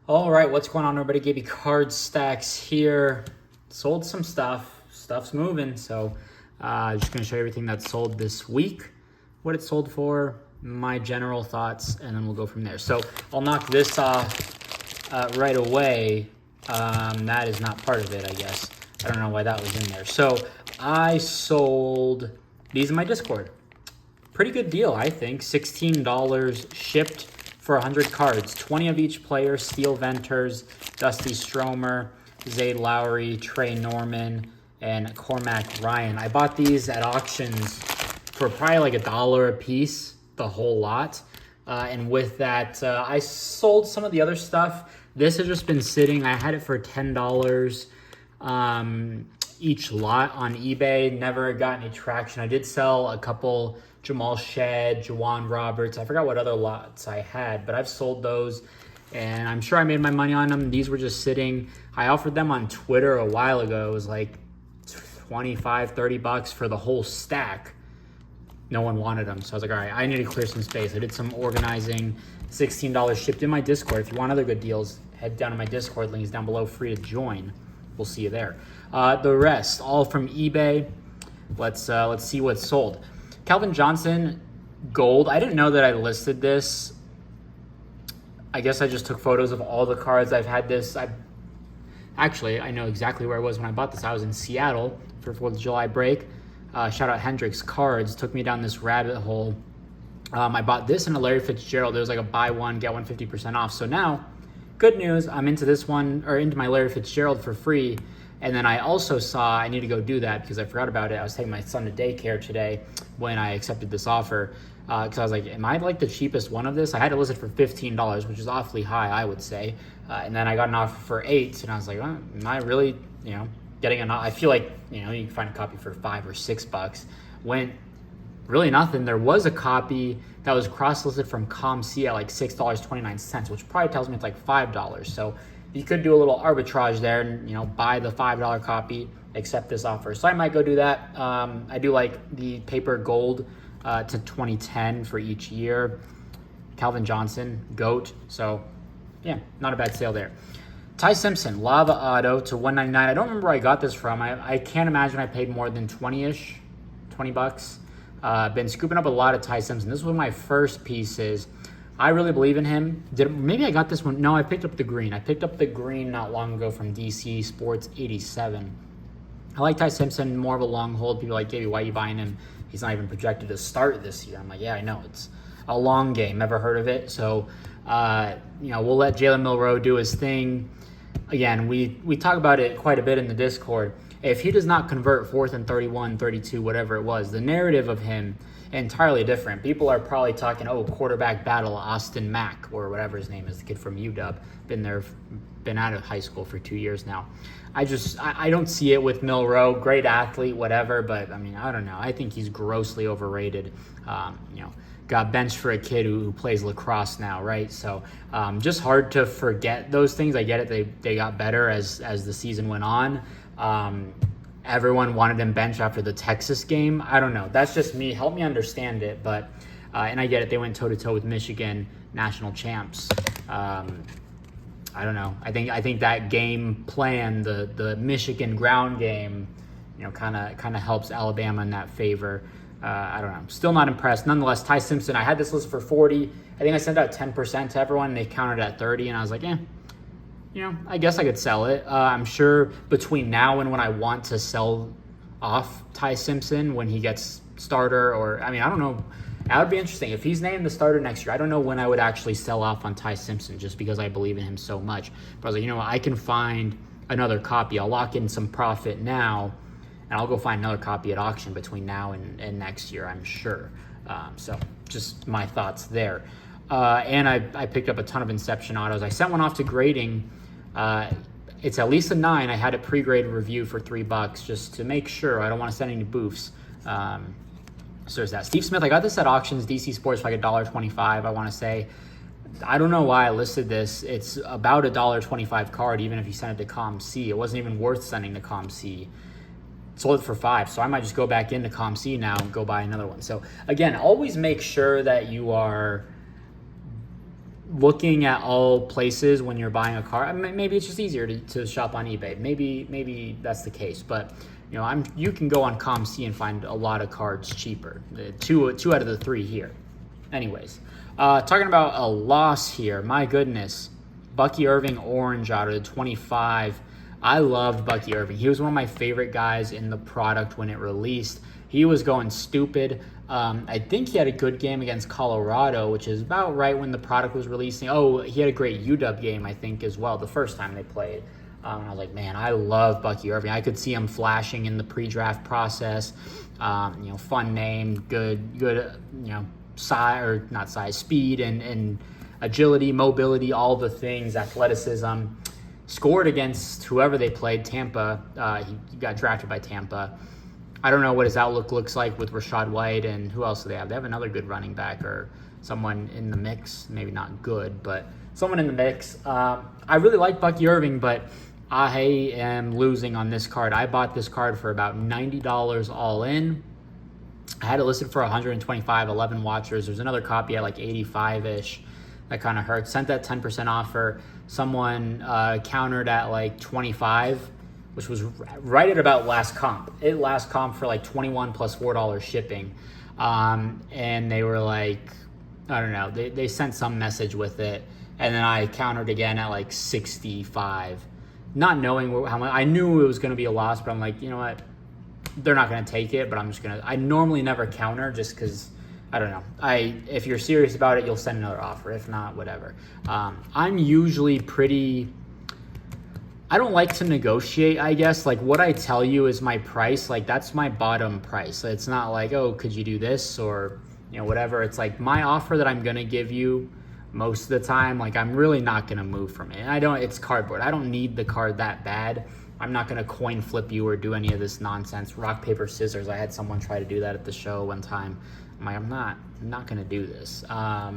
All right, what's going on, everybody? Gaby Card Stacks here. Sold some stuff. Stuff's moving, so just gonna show you everything that's sold this week, what it sold for, my general thoughts, and then we'll go from there. So I'll knock this off right away. That is not part of it, I guess. I don't know why that was in there. So I sold these in my Discord. Pretty good deal, I think. $16 shipped for 100 cards. 20 of each player: Steel Venters, Dusty Stromer, Zayd Lowry, Trey Norman, and Cormac Ryan. I bought these at auctions for probably like $1 a piece, the whole lot. And with that, I sold some of the other stuff. This has just been sitting. I had it for $10 each lot on eBay. Never got any traction. I did sell a couple Jamal Shed, Jawan Roberts. I forgot what other lots I had, but I've sold those and I'm sure I made my money on them. These were just sitting. I offered them on Twitter a while ago. It was like 25, 30 bucks for the whole stack. No one wanted them. So I was like, all right, I need to clear some space. I did some organizing. $16 shipped in my Discord. If you want other good deals, head down to my Discord. Link is down below, free to join. We'll see you there. The rest, all from eBay. Let's see what's sold. Calvin Johnson, gold. I didn't know that I listed this. I guess I just took photos of all the cards. I've had this. Actually, I know exactly where I was when I bought this. I was in Seattle for 4th of July break. Shout out Hendrix Cards. Took me down this rabbit hole. I bought this in a Larry Fitzgerald. There was like a buy one, get one 50% off. So now, good news. I'm into this one, or into my Larry Fitzgerald for free. And then I also saw, I need to go do that because I forgot about it. I was taking my son to daycare today when I accepted this offer. Because I was like, am I like the cheapest one of this? I had it listed for $15, which is awfully high, I would say. And then I got an offer for $8, and I was like, oh, am I really, getting an offer? I feel like, you can find a copy for $5 or $6. Went really nothing. There was a copy that was cross-listed from ComC at like $6.29, which probably tells me it's like $5. So you could do a little arbitrage there and, buy the $5 copy, accept this offer. So I might go do that. I do like the paper gold to 2010 for each year. Calvin Johnson, GOAT. So yeah, not a bad sale there. Ty Simpson, Lava Auto to $199. I don't remember where I got this from. I can't imagine I paid more than 20-ish, 20 bucks. Been scooping up a lot of Ty Simpson. This was one of my first pieces. I really believe in him. Maybe I got this one. No, I picked up the green. I picked up the green not long ago from DC Sports 87. I like Ty Simpson, more of a long hold. People are like, Gaby, why are you buying him? He's not even projected to start this year. I'm like, yeah, I know. It's a long game. Never heard of it. So, we'll let Jalen Milroe do his thing. Again, we talk about it quite a bit in the Discord. If he does not convert 4th and 31, 32, whatever it was, the narrative of him entirely different. People are probably talking, quarterback battle, Austin Mack, or whatever his name is, the kid from UW. Been out of high school for 2 years now. I don't see it with Milroe. Great athlete, whatever, but I don't know. I think he's grossly overrated. Got benched for a kid who plays lacrosse now, right? So just hard to forget those things. I get it. They got better as the season went on. Everyone wanted him benched after the Texas game. I don't know. That's just me. Help me understand it. But and I get it. They went toe-to-toe with Michigan, national champs. I don't know. I think that game plan, the Michigan ground game, kind of helps Alabama in that favor. I don't know. Still not impressed. Nonetheless, Ty Simpson, I had this list for 40. I think I sent out 10% to everyone, and they counted at 30, and I was like, I guess I could sell it. I'm sure between now and when I want to sell off Ty Simpson, when he gets starter, or I don't know. That would be interesting. If he's named the starter next year, I don't know when I would actually sell off on Ty Simpson just because I believe in him so much. But I was like, I can find another copy. I'll lock in some profit now, and I'll go find another copy at auction between now and next year, I'm sure. So just my thoughts there. And I picked up a ton of Inception autos. I sent one off to grading. It's at least a 9. I had it pre-graded review for $3 just to make sure. I don't want to send any boofs. So there's that. Steve Smith, I got this at auctions, DC Sports, for like $1.25, I want to say. I don't know why I listed this. It's about $1.25 card, even if you send it to ComC. It wasn't even worth sending to ComC. Sold it for $5, so I might just go back into ComC now and go buy another one. So again, always make sure that you are looking at all places when you're buying a car, maybe it's just easier to shop on eBay. Maybe that's the case, but you can go on ComC and find a lot of cards cheaper. Two out of the three here. Anyways, talking about a loss here. My goodness, Bucky Irving orange out of the 25. I loved Bucky Irving. He was one of my favorite guys in the product when it released. He was going stupid. I think he had a good game against Colorado, which is about right when the product was releasing. Oh, he had a great UW game, I think, as well, the first time they played. And I was like, man, I love Bucky Irving. I could see him flashing in the pre-draft process. Fun name, good, speed and agility, mobility, all the things, athleticism. Scored against whoever they played, Tampa. He got drafted by Tampa. I don't know what his outlook looks like with Rachaad White, and who else do they have? They have another good running back or someone in the mix. Maybe not good, but someone in the mix. I really like Bucky Irving, but I am losing on this card. I bought this card for about $90 all in. I had it listed for 125, 11 watchers. There's another copy at like 85-ish. That kind of hurts. Sent that 10% offer. Someone countered at like 25, which was right at about last comp. It last comp for like 21 plus $4 shipping. And they were like, I don't know, they sent some message with it. And then I countered again at like 65. Not knowing how much, I knew it was going to be a loss, but I'm like, you know what? They're not going to take it, but I normally never counter just because, I don't know. If you're serious about it, you'll send another offer. If not, whatever. I'm usually I don't like to negotiate, I guess. Like, what I tell you is my price. Like, that's my bottom price. It's not like, oh, could you do this or, whatever. It's like my offer that I'm going to give you most of the time. Like, I'm really not going to move from it. And it's cardboard. I don't need the card that bad. I'm not going to coin flip you or do any of this nonsense. Rock, paper, scissors. I had someone try to do that at the show one time. I'm like, I'm not going to do this. I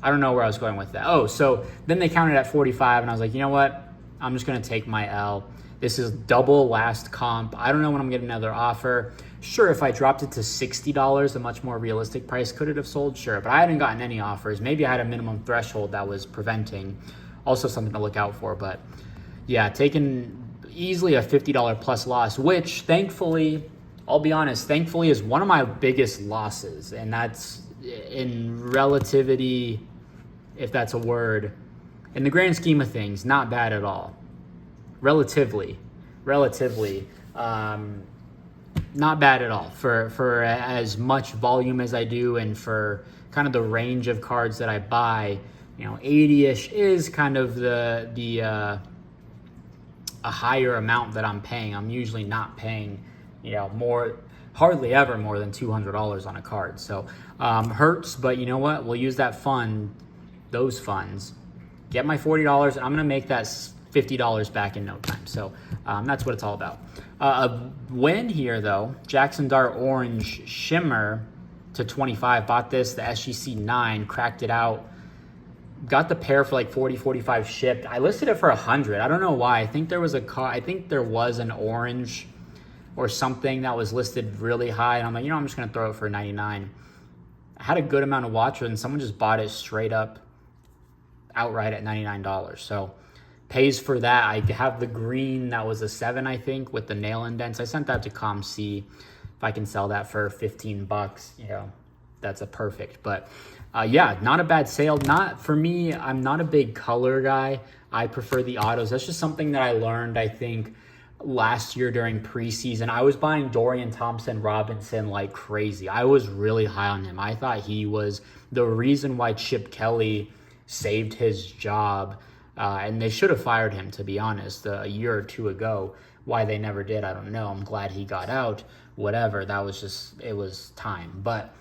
don't know where I was going with that. Oh, so then they counted at 45, and I was like, you know what? I'm just going to take my L. This is double last comp. I don't know when I'm getting another offer. Sure, if I dropped it to $60, a much more realistic price, could it have sold? Sure, but I hadn't gotten any offers. Maybe I had a minimum threshold that was preventing. Also something to look out for, but yeah, taking easily a $50 plus loss, which thankfully, I'll be honest, is one of my biggest losses. And that's in relativity, if that's a word. In the grand scheme of things, not bad at all. Relatively, not bad at all for as much volume as I do, and for kind of the range of cards that I buy. 80-ish is kind of a higher amount that I'm paying. I'm usually not paying, hardly ever more than $200 on a card. So hurts, but you know what? We'll use those funds. Get my $40, and I'm going to make that $50 back in no time. So that's what it's all about. A win here, though. Jackson Dart Orange Shimmer to 25. Bought this, the SGC 9, cracked it out. Got the pair for like 40, 45 shipped. I listed it for 100. I don't know why. I think there was an orange or something that was listed really high. And I'm like, I'm just going to throw it for 99. I had a good amount of watchers, and someone just bought it straight up outright at $99. So pays for that. I have the green that was a 7, I think, with the nail indents. I sent that to ComC. If I can sell that for $15, that's a perfect. But yeah, not a bad sale. Not for me. I'm not a big color guy. I prefer the autos. That's just something that I learned, I think, last year during preseason. I was buying Dorian Thompson-Robinson like crazy. I was really high on him. I thought he was the reason why Chip Kelly saved his job. And they should have fired him, to be honest, a year or two ago. Why they never did, I don't know. I'm glad he got out. Whatever. It was time. But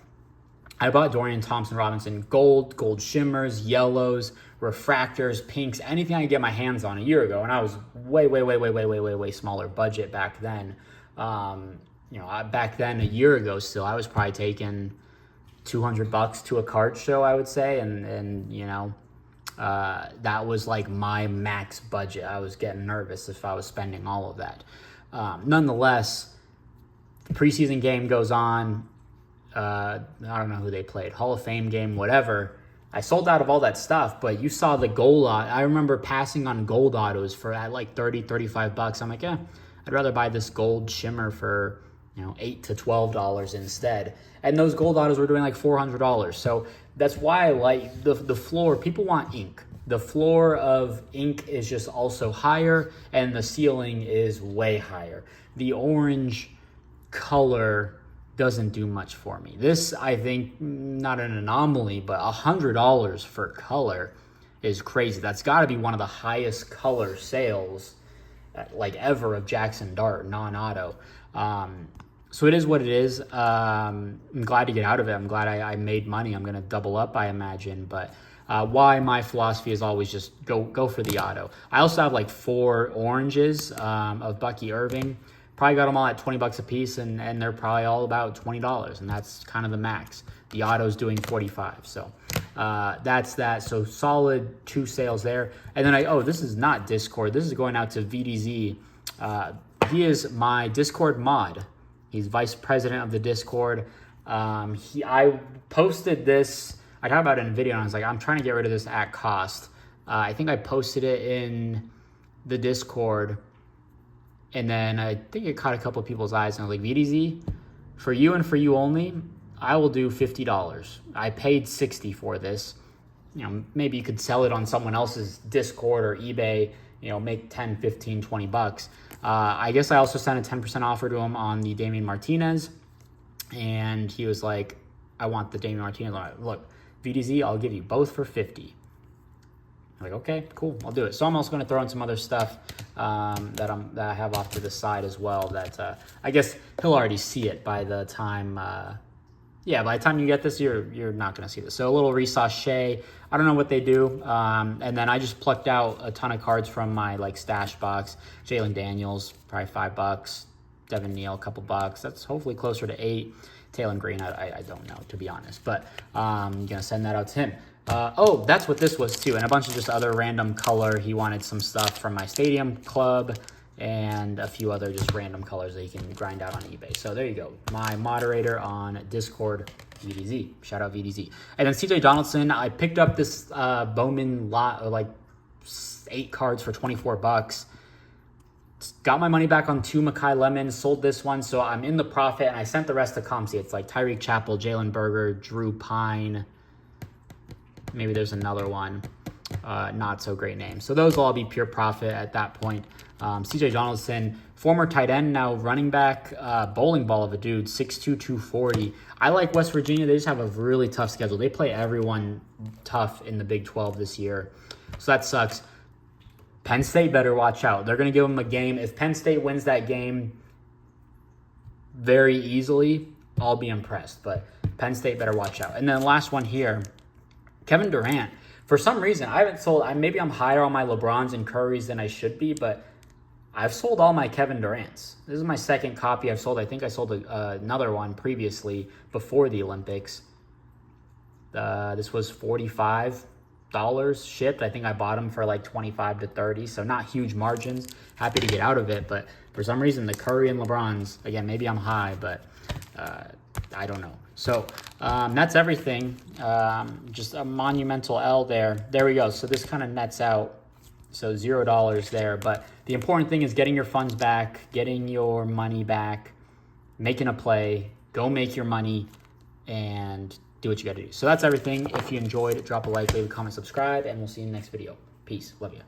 I bought Dorian Thompson-Robinson gold shimmers, yellows, refractors, pinks, anything I could get my hands on a year ago. And I was way smaller budget back then. Back then, a year ago still, I was probably taking $200 to a card show, I would say. And that was like my max budget. I was getting nervous if I was spending all of that. Nonetheless, the preseason game goes on. I don't know who they played, Hall of Fame game, whatever. I sold out of all that stuff, but you saw the gold. I remember passing on gold autos for at like 30, 35 bucks. I'm like, yeah, I'd rather buy this gold shimmer for, $8 to $12 instead. And those gold autos were doing like $400. So that's why I like the floor. People want ink. The floor of ink is just also higher, and the ceiling is way higher. The orange color doesn't do much for me. This, I think, not an anomaly, but $100 for color is crazy. That's got to be one of the highest color sales like ever of Jackson Dart non-auto. So it is what it is. I'm glad to get out of it. I'm glad I made money. I'm going to double up, I imagine. But why my philosophy is always just go for the auto. I also have like 4 oranges of Bucky Irving. Probably got them all at 20 bucks a piece, and they're probably all about $20, and that's kind of the max. The auto's doing 45, so that's that. So solid 2 sales there. And then this is not Discord. This is going out to VDZ. He is my Discord mod. He's vice president of the Discord. I posted this. I talked about it in a video, and I was like, I'm trying to get rid of this at cost. I think I posted it in the Discord. And then I think it caught a couple of people's eyes, and I was like, VDZ, for you and for you only, I will do $50. I paid $60 for this. Maybe you could sell it on someone else's Discord or eBay, make 10, 15, 20 bucks. I guess I also sent a 10% offer to him on the Damian Martinez, and he was like, I want the Damian Martinez. I'm like, look, VDZ, I'll give you both for $50. I'm like, okay, cool, I'll do it. So I'm also going to throw in some other stuff that I have off to the side as well. That I guess he'll already see it by the time. By the time you get this, you're not going to see this. So a little resachet. I don't know what they do. And then I just plucked out a ton of cards from my like stash box. Jalen Daniels, probably $5. Devin Neal, a couple bucks. That's hopefully closer to $8. Taylor Green, I don't know, to be honest. But I'm going to send that out to him. That's what this was too, and a bunch of just other random color. He wanted some stuff from my Stadium Club and a few other just random colors that you can grind out on eBay. So there you go, my moderator on Discord, VDZ. Shout out VDZ. And then CJ Donaldson, I picked up this Bowman lot, like 8 cards for 24 bucks. Got my money back on 2 Makai Lemons, sold this one, so I'm in the profit, and I sent the rest to ComC. It's like Tyreek Chappell, Jalen Berger, Drew Pine. Maybe there's another one, not so great name. So those will all be pure profit at that point. CJ Donaldson, former tight end, now running back, bowling ball of a dude, 6'2", 240. I like West Virginia. They just have a really tough schedule. They play everyone tough in the Big 12 this year. So that sucks. Penn State better watch out. They're going to give them a game. If Penn State wins that game very easily, I'll be impressed. But Penn State better watch out. And then last one here, Kevin Durant. For some reason, I haven't sold. Maybe I'm higher on my LeBrons and Currys than I should be, but I've sold all my Kevin Durants. This is my second copy I've sold. I think I sold another one previously before the Olympics. This was $45 shipped. I think I bought them for like 25 to 30, so not huge margins. Happy to get out of it, but for some reason, the Curry and LeBrons, again, maybe I'm high, but I don't know. So that's everything. Just a monumental L there. There we go. So this kind of nets out. So $0 there. But the important thing is getting your funds back, getting your money back, making a play, go make your money, and do what you got to do. So that's everything. If you enjoyed, drop a like, leave a comment, subscribe, and we'll see you in the next video. Peace. Love you.